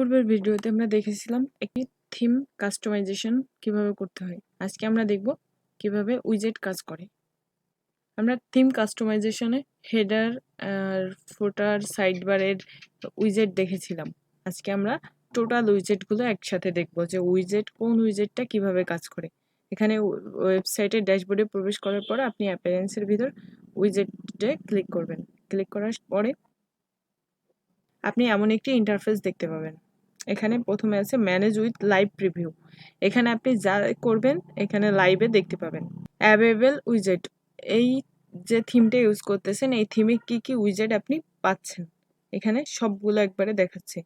পূর্বের ভিডিওতে আমরা দেখেছিলাম একটি থিম কাস্টমাইজেশন কিভাবে করতে হয়। আজকে আমরা দেখব কিভাবে উইজেট কাজ করে। আমরা থিম কাস্টমাইজেশনে হেডার আর ফুটার সাইডবারের উইজেট দেখেছিলাম। আজকে আমরা টোটাল উইজেটগুলো একসাথে দেখব যে কোন উইজেটটা কিভাবে কাজ করে। এখানে ওয়েবসাইটের ড্যাশবোর্ডে প্রবেশ করার পর আপনি অ্যাপিয়ারেন্সের ভিতর উইজেটে ক্লিক করবেন। ক্লিক করার পরে আপনি এমন একটি ইন্টারফেস দেখতে পাবেন। এখানে প্রথমে আছে ম্যানেজ উইথ লাইভ প্রিভিউ। এখানে আপনি যা করবেন এখানে লাইভে দেখতে পাবেন। অ্যাভেলেবল উইজেট, এই যে থিমটা ইউজ করতেছেন এই থিমে কি কি উইজেট আপনি পাচ্ছেন এখানে সবগুলো একবারে দেখাচ্ছে।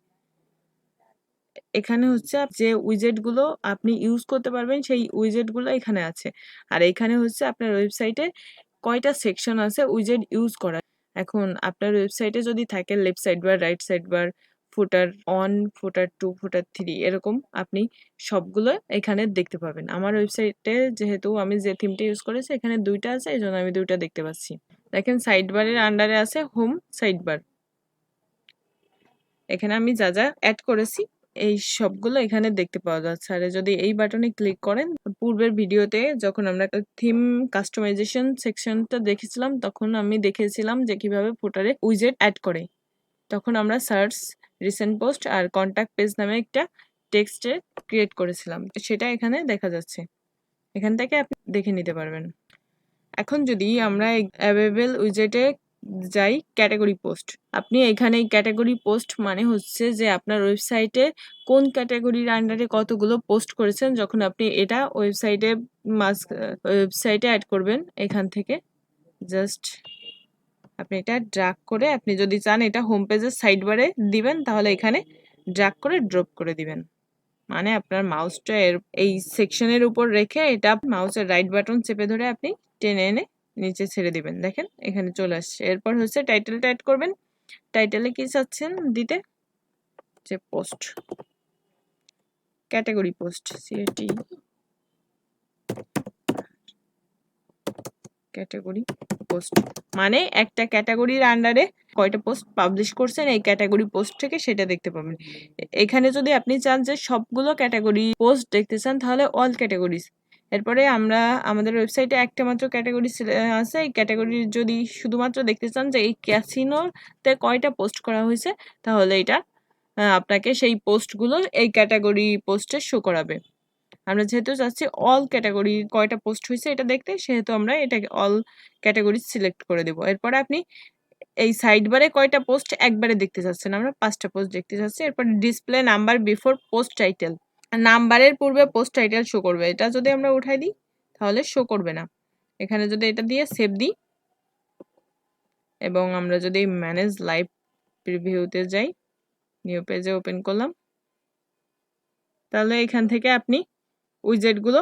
এখানে হচ্ছে যে উইজেটগুলো আপনি ইউজ করতে পারবেন সেই উইজেটগুলো এখানে আছে। আর এখানে হচ্ছে আপনার ওয়েবসাইটে কয়টা সেকশন আছে উইজেট ইউজ করা। এখন আপনার ওয়েবসাইটে যদি থাকে left side bar, right side bar, footer 1, footer 2, footer 3 এরকম আপনি সবগুলো এখানে দেখতে পাবেন। আমার ওয়েবসাইটে যেহেতু আমি যে থিমটা ইউজ করেছি এখানে 2টা আছে, এই জন্য আমি 2টা দেখতে পাচ্ছি। দেখেন সাইড বারের আন্ডারে আছে হোম সাইড বার। এখানে আমি যা যা অ্যাড করেছি এই সবগুলো এখানে দেখতে পাওয়া যাচ্ছে। আর যদি এই বাটনে ক্লিক করেন, পূর্বের ভিডিওতে যখন আমরা থিম কাস্টমাইজেশন সেকশনটা দেখেছিলাম তখন আমি দেখেছিলাম যে কিভাবে ফুটারে উইজেট অ্যাড করে। তখন আমরা সার্চ, রিসেন্ট পোস্ট আর কন্ট্যাক্ট পেজ নামে একটা টেক্সটে ক্রিয়েট করেছিলাম, সেটা এখানে দেখা যাচ্ছে। এখান থেকে আপনি দেখে নিতে পারবেন। এখন যদি আমরা অ্যাভেলেবল উইজেটে যাই ক্যাটাগরি পোস্ট, আপনি এখানে ক্যাটাগরি পোস্ট মানে হচ্ছে যে আপনার ওয়েবসাইটে কোন ক্যাটাগরির আন্ডারে কতগুলো পোস্ট করেছেন। যখন আপনি এটা ওয়েবসাইটে অ্যাড করবেন, এখান থেকে জাস্ট আপনি এটা ড্র্যাগ করে, আপনি যদি চান এটা হোম পেজের সাইড বারে দিবেন তাহলে এখানে ড্র্যাগ করে ড্রপ করে দিবেন। মানে আপনার মাউসটা এই সেকশনের উপর রেখে এটা মাউসের রাইট বাটন চেপে ধরে আপনি টেনে এনে নিচে ছেড়ে দিবেন। দেখেন এখানে চলে আসছে। এরপর হচ্ছে টাইটেলটা অ্যাড করবেন। টাইটেলে কি চাচ্ছেন দিতে, যে post, category post, category post মানে একটা ক্যাটাগরির আন্ডারে কয়টা পোস্ট পাবলিশ করছেন এই ক্যাটাগরি পোস্ট থেকে সেটা দেখতে পাবেন। এখানে যদি আপনি চান যে সবগুলো ক্যাটাগরি পোস্ট দেখতে চান তাহলে অল ক্যাটাগরিজ। এরপরে আমরা আমাদের ওয়েবসাইটে একটা মাত্র ক্যাটাগরি আছে, এই ক্যাটাগরি যদি শুধুমাত্র দেখতে চান যে এই ক্যাসিনোতে কয়টা পোস্ট করা হয়েছে তাহলে এটা আপনাকে সেই পোস্টগুলো এই ক্যাটাগরি পোস্টে শো করাবে। আমরা যেহেতু চাচ্ছি অল ক্যাটাগরি কয়টা পোস্ট হয়েছে এটা দেখতে, সেহেতু আমরা এটাকে অল ক্যাটাগরি সিলেক্ট করে দেব। এরপরে আপনি এই সাইড বারে কয়টা পোস্ট একবারে দেখতে চাচ্ছেন, আমরা 5টা পোস্ট দেখতে চাচ্ছি। এরপর display number before post title, নাম্বারের পূর্বে পোস্ট টাইটেল শো করবে। এটা যদি আমরা উঠাই দিই তাহলে শো করবে না। এখানে যদি এটা দিয়ে সেভ দিই এবং আমরা যদি ম্যানেজ লাইভ প্রিভিউতে যাই, নিউ পেজে ওপেন করলাম, তাহলে এখান থেকে আপনি উইজেটগুলো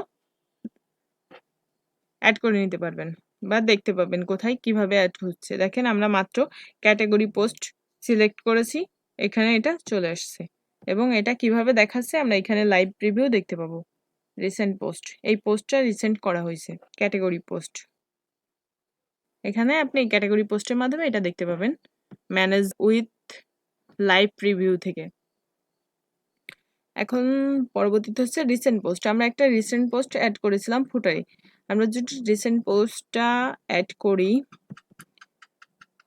অ্যাড করে নিতে পারবেন বা দেখতে পাবেন কোথায় কিভাবে অ্যাড হচ্ছে। দেখেন আমরা মাত্র ক্যাটাগরি পোস্ট সিলেক্ট করেছি, এখানে এটা চলে আসছে এবং এটা কিভাবে দেখাচ্ছে আমরা এখানে লাইভ প্রিভিউ দেখতে পাবো। রিসেন্ট পোস্ট, এই পোস্টটা রিসেন্ট করা হয়েছে ক্যাটাগরি পোস্ট। এখানে আপনি ক্যাটাগরি পোস্টের মাধ্যমে এটা দেখতে পাবেন ম্যানেজ উইথ লাইভ প্রিভিউ থেকে। এখন পরবর্তীতে হচ্ছে রিসেন্ট পোস্ট। আমরা একটা রিসেন্ট পোস্ট অ্যাড করেছিলাম ফুটারে। আমরা যদি রিসেন্ট পোস্টটা অ্যাড করি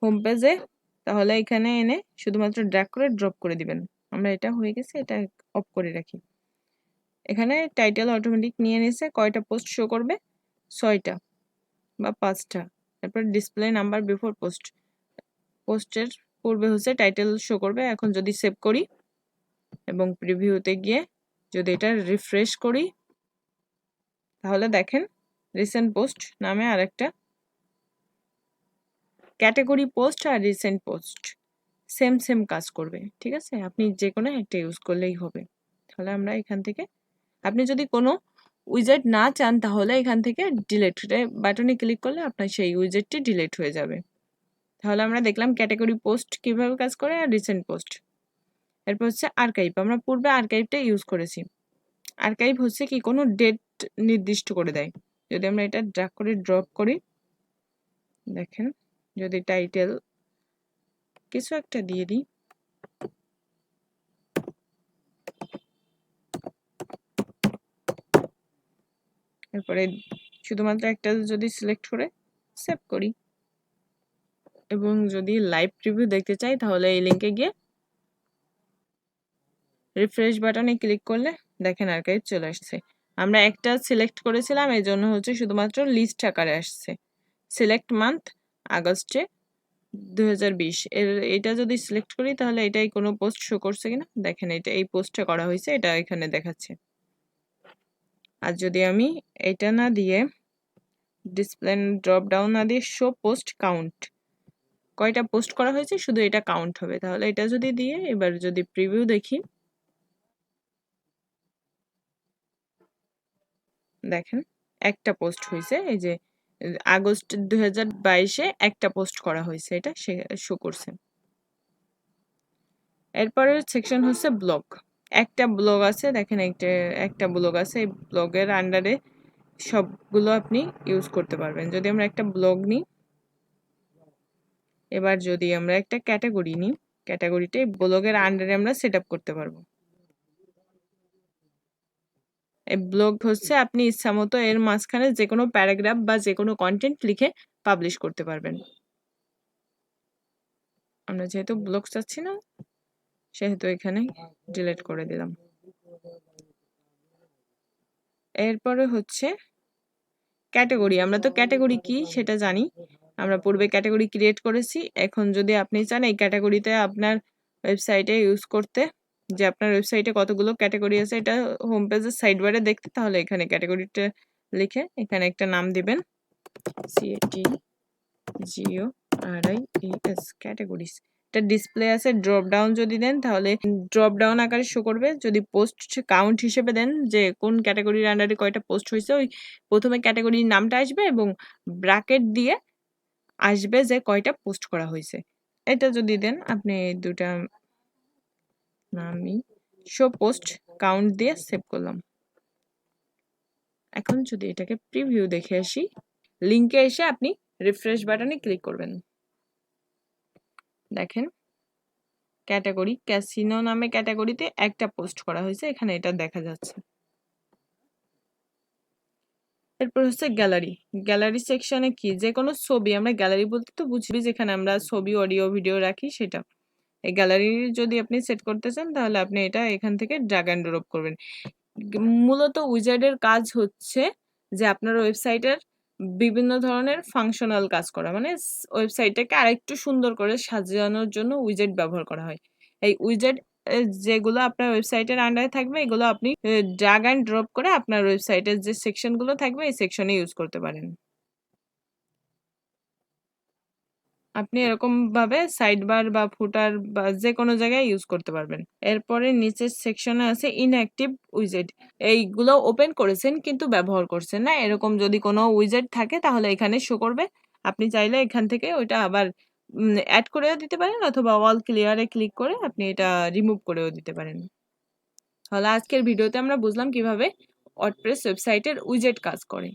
হোম পেজে তাহলে এখানে এনে শুধুমাত্র ড্র্যাগ করে ড্রপ করে দিবেন। আমরা এটা হয়ে গেছে, এটা অফ করে রাখি। এখানে টাইটেল অটোমেটিক নিয়ে নিয়েছে, কয়টা পোস্ট শো করবে, 6টা বা 5টা। তারপর ডিসপ্লে নাম্বার বিফোর পোস্ট, পোস্টের পূর্বে হচ্ছে টাইটেল শো করবে। এখন যদি সেভ করি এবং প্রিভিউতে গিয়ে যদি এটা রিফ্রেশ করি তাহলে দেখেন রিসেন্ট পোস্ট নামে আরেকটা ক্যাটাগরি পোস্ট আর রিসেন্ট পোস্ট সেম কাজ করবে। ঠিক আছে, আপনি যে কোনো একটা ইউজ করলেই হবে। তাহলে আমরা এখান থেকে, আপনি যদি কোনো উইজেট না চান তাহলে এখান থেকে ডিলিট বাটনে ক্লিক করলে আপনার সেই উইজেটটি ডিলিট হয়ে যাবে। তাহলে আমরা দেখলাম ক্যাটাগরি পোস্ট কিভাবে কাজ করে আর রিসেন্ট পোস্ট। এরপর হচ্ছে আর্কাইভ। আমরা পূর্বে আর্কাইভটা ইউজ করেছি। আর্কাইভ হচ্ছে কি কোনো ডেট নির্দিষ্ট করে দেয়। যদি আমরা এটা ড্র্যাগ করে ড্রপ করি, দেখেন যদি টাইটেল কিছু একটা দিয়ে দিই, এরপরে শুধুমাত্র একটা যদি সিলেক্ট করে সেভ করি এবং যদি লাইভ প্রিভিউ দেখতে চাই তাহলে এই লিঙ্কে গিয়ে রিফ্রেশ বাটনে ক্লিক করলে দেখেন আর্কাইভ চলে আসছে। আমরা একটা সিলেক্ট করেছিলাম, এই জন্য হচ্ছে শুধুমাত্র লিস্ট আকারে আসছে। সিলেক্ট মান্থ আগস্টে 2020 এটা যদি সিলেক্ট করি তাহলে এটাই কোনো পোস্ট শো করছে কিনা দেখেন, এটা এই পোস্টটা করা হয়েছে, এটা এখানে দেখাচ্ছে। আর যদি আমি এটা না দিয়ে ডিসপ্লে ড্রপ ডাউন না দিয়ে শো পোস্ট কাউন্ট, কয়টা পোস্ট করা হয়েছে শুধু এটা কাউন্ট হবে। তাহলে এটা যদি দিয়ে এবার যদি প্রিভিউ দেখি দেখেন একটা পোস্ট হয়েছে, এই যে আগস্ট 2022-এ একটা পোস্ট করা হয়েছে, এটা শো করছে। এরপরের সেকশন হচ্ছে ব্লগ। একটা ব্লগ আছে দেখেন, একটা ব্লগ আছে, এই ব্লগের আন্ডারে সবগুলো আপনি ইউজ করতে পারবেন। যদি আমরা একটা ব্লগ নিই, এবার যদি আমরা একটা ক্যাটাগরি নিই, ক্যাটাগরিটা ব্লগের আন্ডারে আমরা সেট আপ করতে পারবো। এই ব্লগ হচ্ছে আপনি ইচ্ছামতো এর মাঝখানে যে কোনো প্যারাগ্রাফ বা যে কোনো কন্টেন্ট লিখে পাবলিশ করতে পারবেন। আমরা যেহেতু ব্লগ চাচ্ছি না সেহেতু এখানে ডিলিট করে দিলাম। এরপরে হচ্ছে ক্যাটাগরি। আমরা তো ক্যাটাগরি কি সেটা জানি, আমরা পূর্বে ক্যাটাগরি ক্রিয়েট করেছি। এখন যদি আপনি চান এই ক্যাটাগরিতে আপনার ওয়েবসাইটে ইউজ করতে, যে আপনার ওয়েবসাইটে কতগুলো ক্যাটাগরি আছে এটা হোম পেজের সাইড বারে দেখতে, তাহলে এখানে ক্যাটাগরিটা লিখে এখানে একটা নাম দিবেন, 𝘙𝗵𝗁𝗍𝗗𝗓𝗡 ক্যাটাগরিজ। এটা ডিসপ্লে আছে, ড্রপ ডাউন যদি দেন তাহলে ড্রপ ডাউন আকারে শো করবে। যদি পোস্ট কাউন্ট হিসেবে দেন যে কোন ক্যাটাগরির আন্ডারে কয়টা পোস্ট হয়েছে, ওই প্রথমে ক্যাটাগরির নামটা আসবে এবং ব্র্যাকেট দিয়ে আসবে যে কয়টা পোস্ট করা হয়েছে। এটা যদি দেন আপনি দুটা নামই শো পোস্ট কাউন্ট দিয়ে সেভ করলাম। এখন যদি এটাকে প্রিভিউ দেখে আসি, লিঙ্কে এসে আপনি রিফ্রেশ বাটনে ক্লিক করবেন। দেখেন ক্যাটাগরি ক্যাসিনো নামে ক্যাটাগরিতে একটা পোস্ট করা হয়েছে, এখানে এটা দেখা যাচ্ছে। এরপর হচ্ছে গ্যালারি। গ্যালারি সেকশনে কি, যে কোনো ছবি, আমরা গ্যালারি বলতে তো বুঝবি যেখানে আমরা ছবি অডিও ভিডিও রাখি সেটা। এই গ্যালারি যদি আপনি সেট করতে চান তাহলে আপনি এটা এখান থেকে ড্র্যাগ অ্যান্ড ড্রপ করবেন। মূলত উইজার্ডের কাজ হচ্ছে যে আপনার ওয়েবসাইটের বিভিন্ন ধরনের ফাংশনাল কাজ করা, মানে ওয়েবসাইটটাকে আরেকটু সুন্দর করে সাজানোর জন্য উইজেট ব্যবহার করা হয়। এই উইজেট যেগুলো আপনার ওয়েবসাইটের আন্ডারে থাকবে এগুলো আপনি ড্র্যাগ অ্যান্ড ড্রপ করে আপনার ওয়েবসাইটের যে সেকশনগুলো থাকবে এই সেকশনে ইউজ করতে পারেন। আপনি এরকম ভাবে সাইড বার বা ফুটার বা যে কোনো জায়গায় ইউজ করতে পারবেন। এরপরে নিচের সেকশনে আছে ইনঅ্যাক্টিভ উইজেট। এইগুলো ওপেন করেছেন কিন্তু ব্যবহার করছেন না, এরকম যদি কোনো উইজেট থাকে তাহলে এখানে শো করবে। আপনি চাইলে এখান থেকে ওইটা আবার অ্যাড করেও দিতে পারেন অথবা অল ক্লিয়ারে ক্লিক করে আপনি এটা রিমুভ করেও দিতে পারেন। তাহলে আজকের ভিডিওতে আমরা বুঝলাম কিভাবে ওয়ার্ডপ্রেস ওয়েবসাইটের উইজেট কাজ করে।